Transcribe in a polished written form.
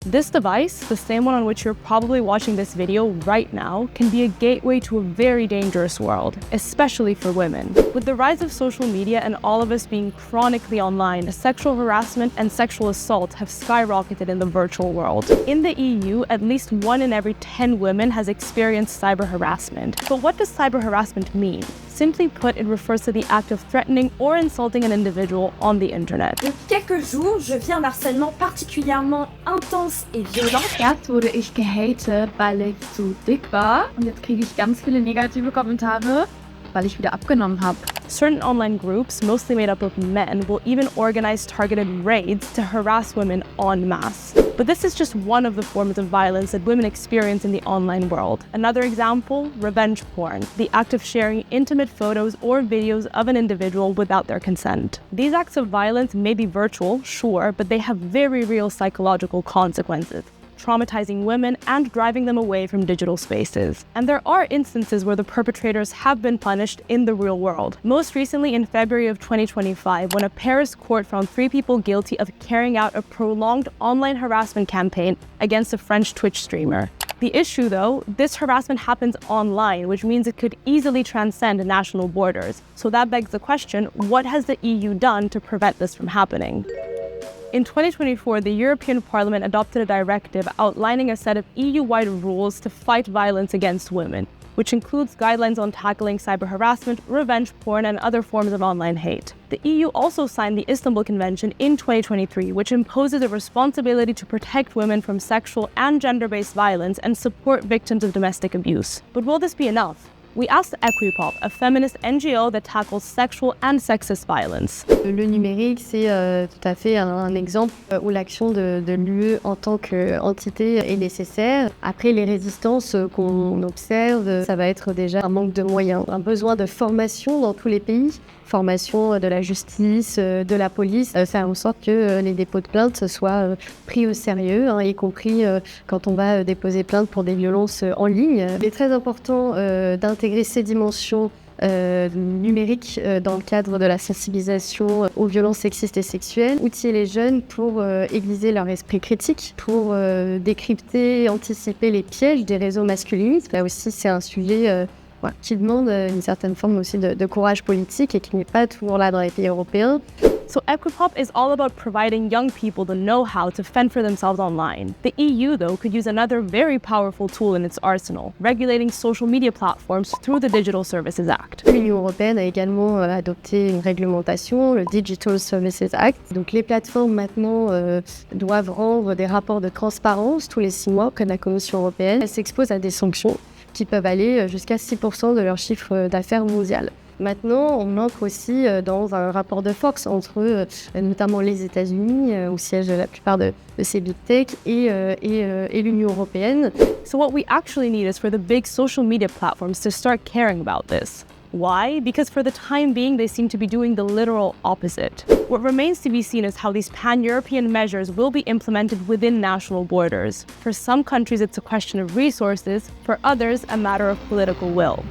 This device, the same one on which you're probably watching this video right now, can be a gateway to a very dangerous world, especially for women. With the rise of social media and all of us being chronically online, sexual harassment and sexual assault have skyrocketed in the virtual world. In the EU, at least 1 in every 10 women has experienced cyber harassment. But what does cyber harassment mean? Simply put, it refers to the act of threatening or insulting an individual on the internet. Depuis quelques jours, je vis un harcèlement particulièrement intense et violent. Erst wurde ich gehatet, weil ich zu dick war. Und jetzt kriege ich ganz viele negative Kommentare, weil ich wieder abgenommen habe. Certain online groups, mostly made up of men, will even organize targeted raids to harass women en masse. But this is just one of the forms of violence that women experience in the online world. Another example, revenge porn, the act of sharing intimate photos or videos of an individual without their consent. These acts of violence may be virtual, sure, but they have very real psychological consequences, traumatizing women and driving them away from digital spaces. And there are instances where the perpetrators have been punished in the real world. Most recently in February of 2025, when a Paris court found 3 people guilty of carrying out a prolonged online harassment campaign against a French Twitch streamer. The issue though, this harassment happens online, which means it could easily transcend national borders. So that begs the question, what has the EU done to prevent this from happening? In 2024, the European Parliament adopted a directive outlining a set of EU-wide rules to fight violence against women, which includes guidelines on tackling cyber harassment, revenge porn, and other forms of online hate. The EU also signed the Istanbul Convention in 2023, which imposes a responsibility to protect women from sexual and gender-based violence and support victims of domestic abuse. But will this be enough? We asked Equipop, a feminist NGO that tackles sexual and sexist violence. Le numérique, c'est tout à fait un exemple où l'action de l'UE en tant qu'entité est nécessaire. Après, les résistances qu'on observe, ça va être déjà un manque de moyens, un besoin de formation dans tous les pays, formation de la justice, de la police, faire en sorte que les dépôts de plainte soient pris au sérieux, y compris quand on va déposer plainte pour des violences en ligne. Il est très important d'intégrer ces dimensions numériques dans le cadre de la sensibilisation aux violences sexistes et sexuelles, outiller les jeunes pour aiguiser leur esprit critique, pour décrypter et anticiper les pièges des réseaux masculinistes. Là aussi, c'est un sujet qui demande une certaine forme aussi de courage politique et qui n'est pas toujours là dans les pays européens. So Equipop is all about providing young people the know-how to fend for themselves online. The EU, though, could use another very powerful tool in its arsenal, regulating social media platforms through the Digital Services Act. L'Union européenne a également adopté une réglementation, le Digital Services Act. Donc les plateformes maintenant doivent rendre des rapports de transparence tous les 6 mois auprès de la Commission européenne. Elles s'exposent à des sanctions qui peuvent aller jusqu'à 6% de leur chiffre d'affaires mondial. Maintenant, on entre aussi dans un rapport de force entre notamment les États-Unis, où siègent la plupart de ces big tech, et l'Union européenne. So what we actually need is for the big social media platforms to start caring about this. Why? Because for the time being, they seem to be doing the literal opposite. What remains to be seen is how these pan-European measures will be implemented within national borders. For some countries, it's a question of resources. For others, a matter of political will.